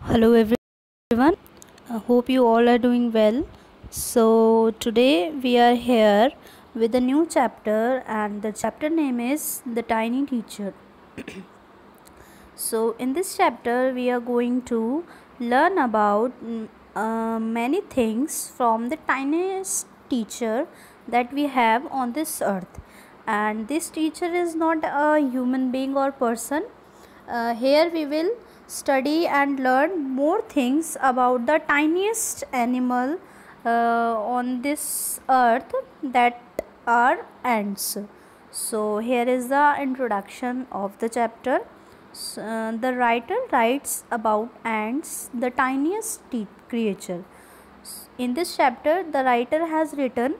Hello everyone. Hope you all are doing well. So today we are here with a new chapter, and the chapter name is The Tiny Teacher. So in this chapter we are going to learn about many things from the tiniest teacher that we have on this earth. And this teacher is not a human being or person. Here we will study and learn more things about the tiniest animal on this earth, that are ants. So here is the introduction of the chapter. The writer writes about ants, the tiniest creature. In this chapter, the writer has written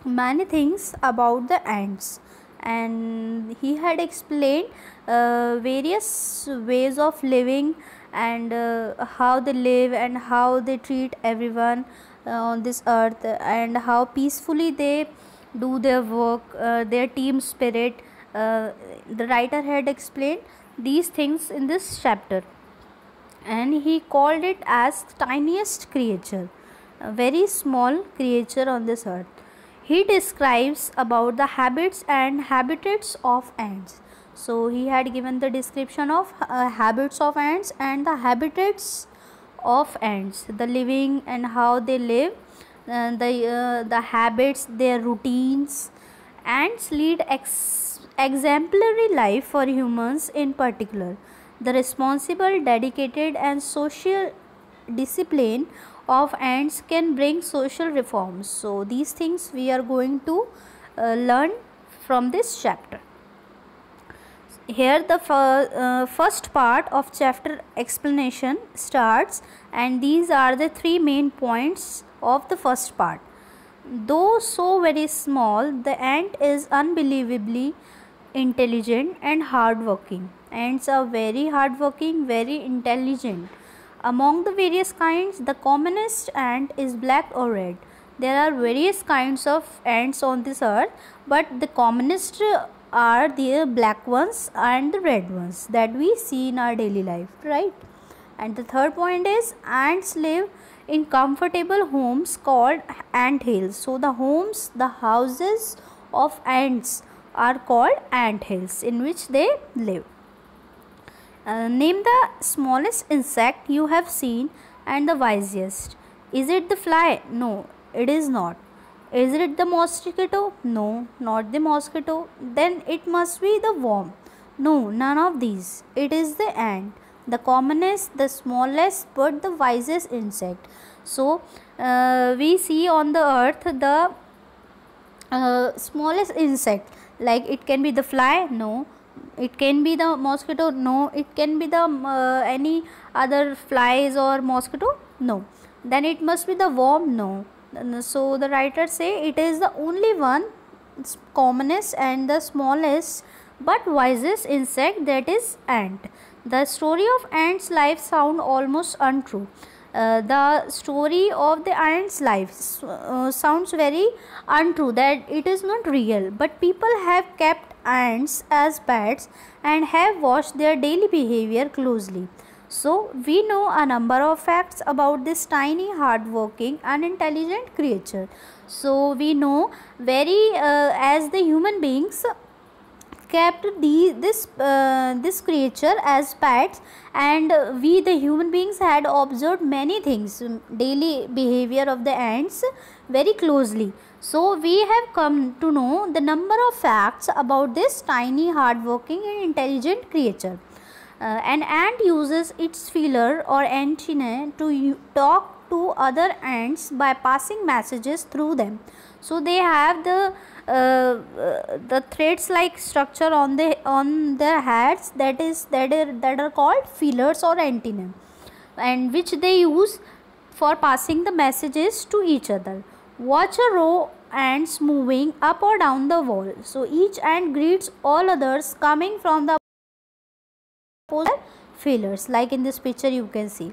many things about the ants, and he had explained various ways of living, and how they live and how they treat everyone on this earth, and how peacefully they do their work, their team spirit. The writer had explained these things in this chapter, and he called it as tiniest creature, a very small creature on this earth. He describes about the habits and habitats of ants. So he had given the description of habits of ants and the habitats of ants, the living and how they live, the habits, their routines. Ants lead exemplary life for humans in particular. The responsible, dedicated, and social discipline of ants can bring social reforms. So these things we are going to learn from this chapter. Here the first part of chapter explanation starts, and these are the three main points of the first part. Though so very small, the ant is unbelievably intelligent and hardworking. Ants are very hardworking, very intelligent. Among the various kinds, the commonest ant is black or red. There are various kinds of ants on this earth, but the commonest are the black ones and the red ones that we see in our daily life, right? And the third point is ants live in comfortable homes called ant hills. So the homes, the houses of ants are called ant hills in which they live. Name the smallest insect you have seen and the wisest. Is it the fly? No, it is not. Is it the mosquito? No, not the mosquito. Then it must be the worm. No, none of these. It is the ant, the commonest, the smallest, but the wisest insect. So we see on the earth the smallest insect, like it can be the fly. No. It can be the mosquito. No. It can be the any other flies or mosquito. No. Then it must be the worm. No. So the writers say it is the only one, commonest and the smallest but wisest insect, that is ant. The story of ants' life sound almost untrue. The story of the ants' life sounds very untrue, that it is not real, but people have kept ants as pets and have watched their daily behavior closely. So we know a number of facts about this tiny, hardworking and intelligent creature. So we know as the human beings kept this creature as pets, and we the human beings had observed many things, daily behavior of the ants very closely. So we have come to know the number of facts about this tiny, hardworking and intelligent creature. An ant uses its feeler or antennae to talk to other ants by passing messages through them. So they have the threads like structure on their heads, that are called feelers or antennae, and which they use for passing the messages to each other. Watch a row ants moving up or down the wall. So each ant greets all others coming from the feelers, like in this picture you can see.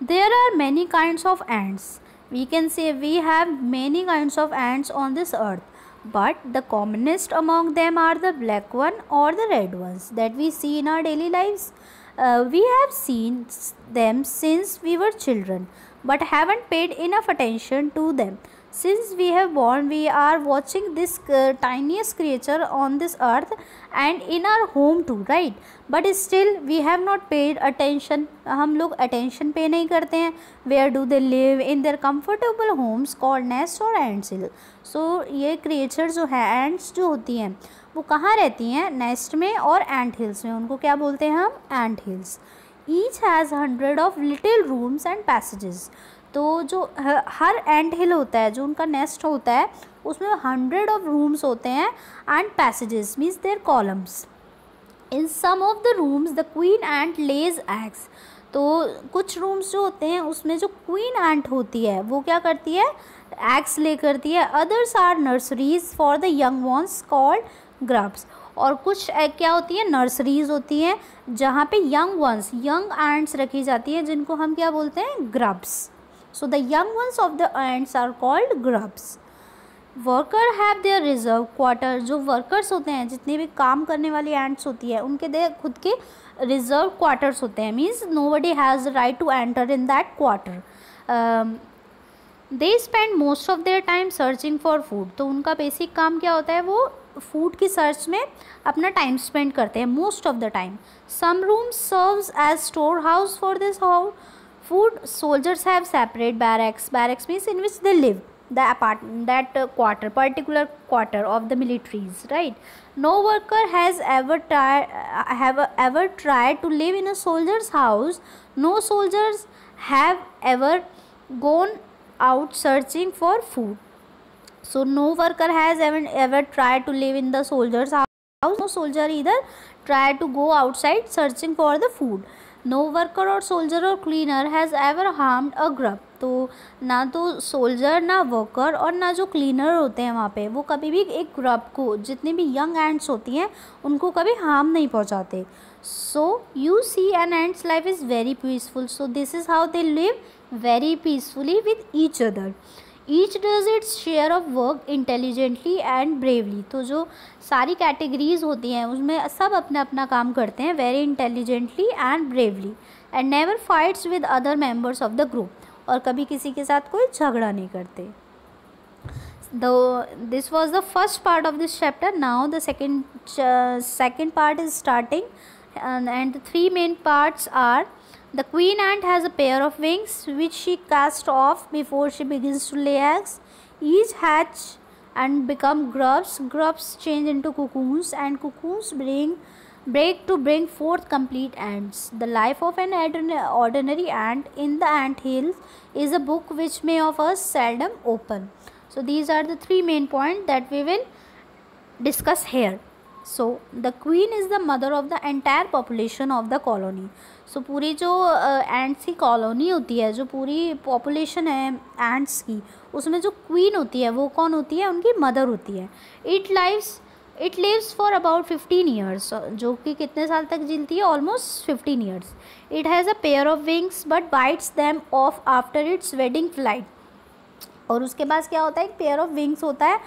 There are many kinds of ants. We can say we have many kinds of ants on this earth, but the commonest among them are the black one or the red ones that we see in our daily lives. We have seen them since we were children, but haven't paid enough attention to them. Since we have born, we are watching this tiniest creature on this earth and in our home too, right? But still we have not paid attention. हम लोग attention pay नहीं करते हैं. Where do they live? In their comfortable homes called nest or ants hill. So ये creature जो है, ants जो होती हैं वो कहाँ रहती हैं? नेस्ट में और एंट हिल्स में. उनको क्या बोलते हैं हम? Ant hills. Each has 100 of little rooms and passages. तो जो हर एंट हिल होता है, जो उनका नेस्ट होता है, उसमें 100 ऑफ रूम्स होते हैं and passages means their columns. In some of the rooms the queen ant lays eggs. तो कुछ रूम्स जो होते हैं उसमें जो क्वीन एंट होती है वो क्या करती है? एग्स ले करती है. Others are nurseries for the young ones called grubs. और कुछ क्या होती है? नर्सरीज होती हैं जहाँ पे यंग वंस, यंग एंट्स रखी जाती हैं, जिनको हम क्या बोलते हैं? Grubs. So the young ones of the ants are called grubs. Worker have their reserve quarter. जो workers होते हैं, जितने भी काम करने वाली ants होती है, उनके खुद के reserve quarters होते हैं. Means nobody has the right to enter in that quarter. They spend most of their time searching for food. तो उनका बेसिक काम क्या होता है? वो फूड की सर्च में अपना टाइम स्पेंड करते हैं most of the time. Some rooms serves as storehouse for this house. Food. Soldiers have separate barracks. Barracks means in which they live. The apartment, that quarter, particular quarter of the militaries, right? No worker has ever tried to live in a soldier's house. No soldiers have ever gone out searching for food. So no worker has ever tried to live in the soldier's house. No soldier either tried to go outside searching for the food. No worker or soldier or cleaner has ever harmed a grub. तो ना तो soldier, ना worker और ना जो cleaner होते हैं वहाँ पे, वो कभी भी एक ग्रब को, जितनी भी यंग एंट्स होती हैं, उनको कभी हार्म नहीं पहुँचाते. So you see an ant's life is very peaceful. So this is how they live very peacefully with each other. Each does its share of work intelligently and bravely. तो जो सारी categories होती हैं उसमें सब अपना अपना काम करते हैं very intelligently and bravely. And never fights with other members of the group. और कभी किसी के साथ कोई झगड़ा नहीं करते. This was the first part of this chapter. Now the second part is starting, and the three main parts are: the queen ant has a pair of wings which she casts off before she begins to lay eggs. Each hatch and become grubs. Grubs change into cocoons, and cocoons break to bring forth complete ants. The life of an ordinary ant in the ant hill is a book which many of us seldom open. So these are the three main points that we will discuss here. So the queen is the mother of the entire population of the colony. So पूरी जो ants की colony होती है, जो पूरी population है ants की, उसमें जो क्वीन होती है वो कौन होती है? उनकी मदर होती है. It lives for about 15 years. जो कि कितने साल तक जीती है? Almost 15 years. It has a pair of wings but bites them off after its wedding flight. और उसके पास क्या होता है? एक पेयर ऑफ विंग्स होता है,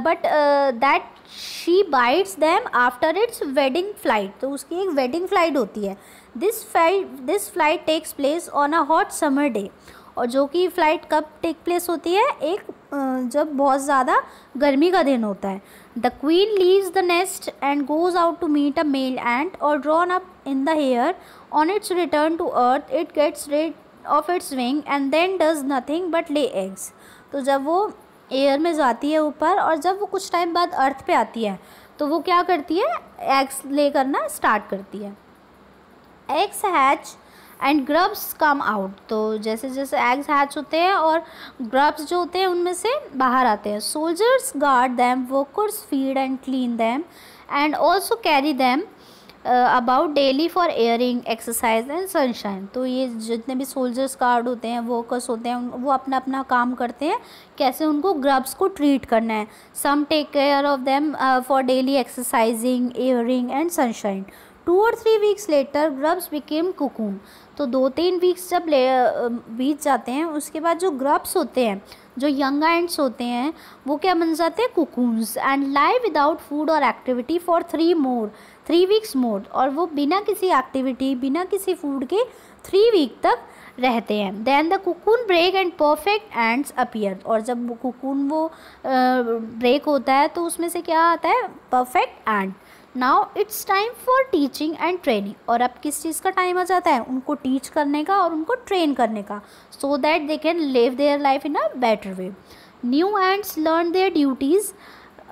but that she bites them after its wedding flight. तो उसकी एक वेडिंग फ्लाइट होती है. This flight takes place on a hot summer day. और जो कि फ़्लाइट कब टेक प्लेस होती है? एक जब बहुत ज़्यादा गर्मी का दिन होता है. The queen leaves the nest and goes out to meet a male ant और drawn up in the air. On its return to earth it gets rid of its wing and then does nothing but lay eggs. तो जब वो air में जाती है ऊपर, और जब वो कुछ टाइम बाद अर्थ पे आती है, तो वो क्या करती है? एग्स ले करना स्टार्ट करती है. Eggs hatch and grubs come out. तो जैसे जैसे एग्स हैच होते हैं और ग्रब्स जो होते हैं उनमें से बाहर आते हैं. Soldiers guard them, workers feed and clean them and also carry them about daily for airing, exercise and sunshine. तो ये जितने भी सोल्जर्स गार्ड होते हैं, वर्कर्स होते हैं, वो अपना अपना काम करते हैं कैसे उनको ग्रब्स को ट्रीट करना है. Some take care of them for daily exercising, airing and sunshine. 2 or 3 weeks later grubs became cocoon. तो 2-3 वीक्स जब बीत जाते हैं, उसके बाद जो ग्रब्स होते हैं, जो यंग एंट्स होते हैं, वो क्या बन जाते हैं? कुकून्स. एंड लाई विदाउट फूड और एक्टिविटी फॉर 3 more. 3 वीक्स मोर, और वो बिना किसी एक्टिविटी, बिना किसी फूड के 3 वीक तक रहते हैं। Then the cocoon break and perfect ants appear, और जब वो कुकून वो ब्रेक होता है तो उसमें से क्या आता है, perfect and. Now it's time for teaching and training, और अब किस चीज़ का टाइम आ जाता है, उनको टीच करने का और उनको ट्रेन करने का, so that they can live their life in a better way. New ants learn their duties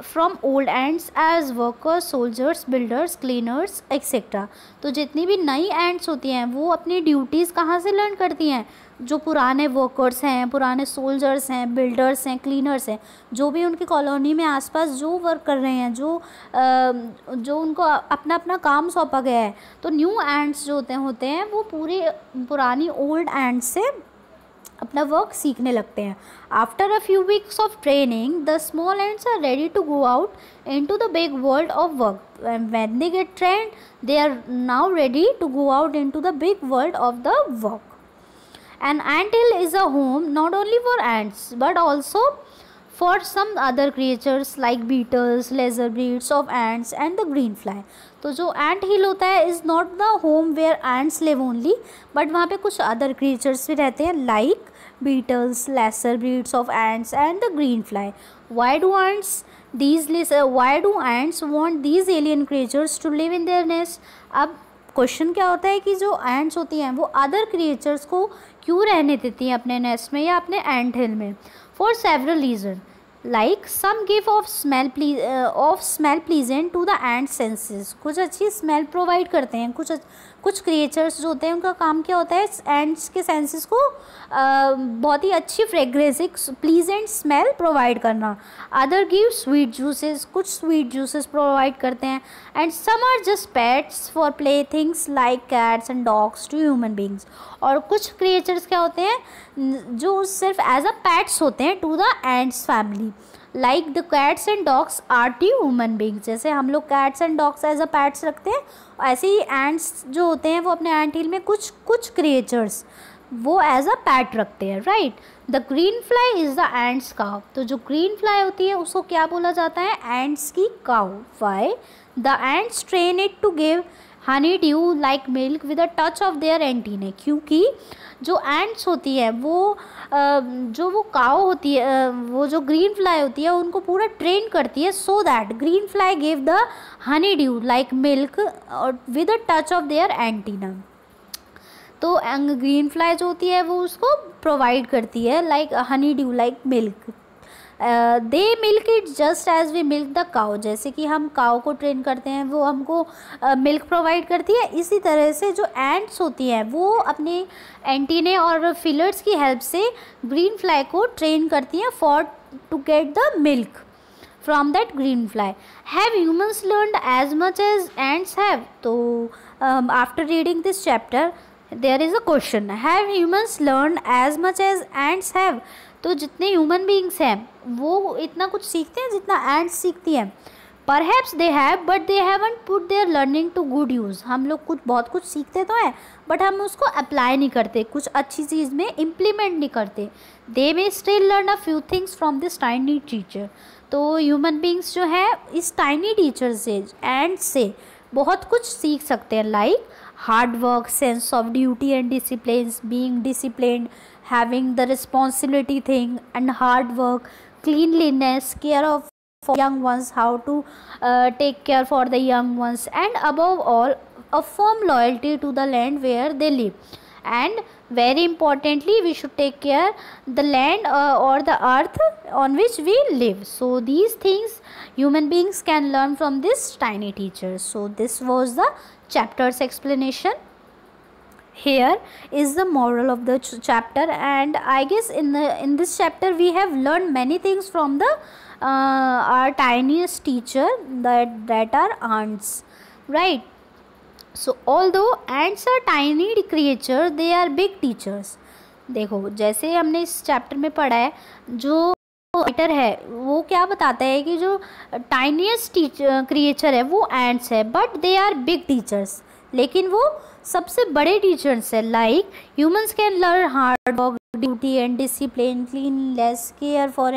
from old ants as workers, soldiers, builders, cleaners etcetera. तो जितनी भी नई एंड्स होती हैं वो अपनी ड्यूटीज़ कहाँ से लर्न करती हैं, जो पुराने वर्कर्स हैं, पुराने सोल्जर्स हैं, बिल्डर्स हैं, क्लीनर्स हैं, जो भी उनकी कॉलोनी में आसपास जो वर्क कर रहे हैं, जो उनको अपना अपना काम सौंपा गया है। तो न्यू एंड्स जो होते हैं वो पूरी पुरानी ओल्ड एंड्स से अपना वर्क सीखने लगते हैं। After a few weeks of training the small ants are ready to go out into the big world of work, and when they get trained they are now ready to go out into the big world of the work. An anthill is a home not only for ants but also for some other creatures like beetles, lesser breeds of ants and the green fly. तो जो ant hill होता है is not the home where ants live only, but वहाँ पे कुछ other creatures भी रहते हैं like beetles, lesser breeds of ants and the green fly. Why do ants want these alien creatures to live in their nest? अब question क्या होता है कि जो एंट्स होती हैं वो अदर क्रिएचर्स को क्यों रहने देती हैं अपने नेस्ट में या अपने एंट हिल में? For several reason, like some give off smell pleasant to the ant senses. कुछ अच्छी स्मेल प्रोवाइड करते हैं, कुछ क्रिएचर्स जो होते हैं उनका काम क्या होता है, एंट्स के सेंसेस को बहुत ही अच्छी फ्रेग्रेंस, एक प्लीजेंट स्मेल प्रोवाइड करना। अदर गिव स्वीट जूसेस, कुछ स्वीट जूसेस प्रोवाइड करते हैं। And some are just pets for play things like cats and dogs to human beings. और कुछ क्रिएचर्स क्या होते हैं जो सिर्फ एज अ पेट्स होते हैं to the ants family, like the cats and dogs are to human beings. जैसे हम लोग cats and dogs as a pets रखते हैं, ऐसे ही एंट्स जो होते हैं वो अपने एंट हिल में कुछ क्रिएचर्स वो एज अ पैट रखते हैं, right. The green fly is the ants cow. तो जो ग्रीन फ्लाई होती है उसको क्या बोला जाता है, एंट्स की cow. Why? The ants train it to give honey dew like milk with a touch of their antennae. क्योंकि जो एंट्स होती है वो जो वो काउ होती है, वो जो ग्रीन फ्लाई होती है उनको पूरा ट्रेन करती है so that green fly give the honey dew like milk with a touch of their antenna. तो ग्रीन फ्लाई जो होती है वो उसको प्रोवाइड करती है like honey dew like milk. They milk it just as we milk the cow. जैसे कि हम काउ को ट्रेन करते हैं वो हमको मिल्क प्रोवाइड करती है, इसी तरह से जो एंट्स होती हैं वो अपने एंटीने और फिलर्स की हेल्प से ग्रीन फ्लाई को ट्रेन करती हैं for to get the milk from that green fly. Have humans learned as much as ants have? तो after reading this chapter there is a question, have humans learned as much as ants have? तो जितने human beings हैं वो इतना कुछ सीखते हैं जितना एंट्स सीखती हैं? Perhaps they have but they haven't put their learning to good use. हम लोग बहुत कुछ सीखते तो हैं बट हम उसको अप्लाई नहीं करते, कुछ अच्छी चीज़ में इम्प्लीमेंट नहीं करते। They may still learn a few things from this tiny teacher. तो ह्यूमन बींग्स जो है इस टाइनी टीचर से, एंड्स से बहुत कुछ सीख सकते हैं, like hard work, sense of duty and discipline, being disciplined, having the responsibility thing and hard work, cleanliness, care of for young ones, how to take care for the young ones, and above all a firm loyalty to the land where they live. And very importantly we should take care the land or the earth on which we live. So these things human beings can learn from this tiny teacher. So this was the chapter's explanation. Here is the moral of the chapter, and I guess in this chapter we have learned many things from the our tiniest teacher that are ants, right? So although ants are tiny creature, they are big teachers. देखो जैसे हमने इस chapter में पढ़ा है, जो writer है वो क्या बताता है कि जो टाइनीस्ट क्रिएचर है वो एंट्स है, but they are big teachers, लेकिन वो सबसे बड़े टीचर्स है। Like humans can learn hard work, duty and discipline, cleanness, care for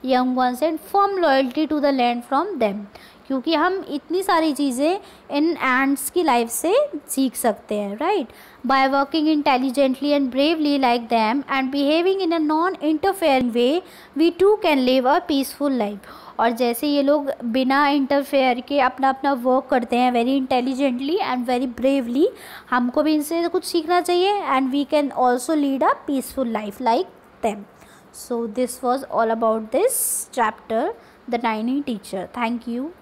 young ones and firm loyalty to the land from them. क्योंकि हम इतनी सारी चीज़ें इन एंड्स की लाइफ से सीख सकते हैं, right. By working intelligently and bravely like them and behaving in a non interfering way, we too can live a peaceful life. और जैसे ये लोग बिना इंटरफेयर के अपना अपना वर्क करते हैं very intelligently and very bravely, हमको भी इनसे कुछ सीखना चाहिए and we can also lead a peaceful life like them. So this was all about this chapter, The Tiny Teacher. Thank you.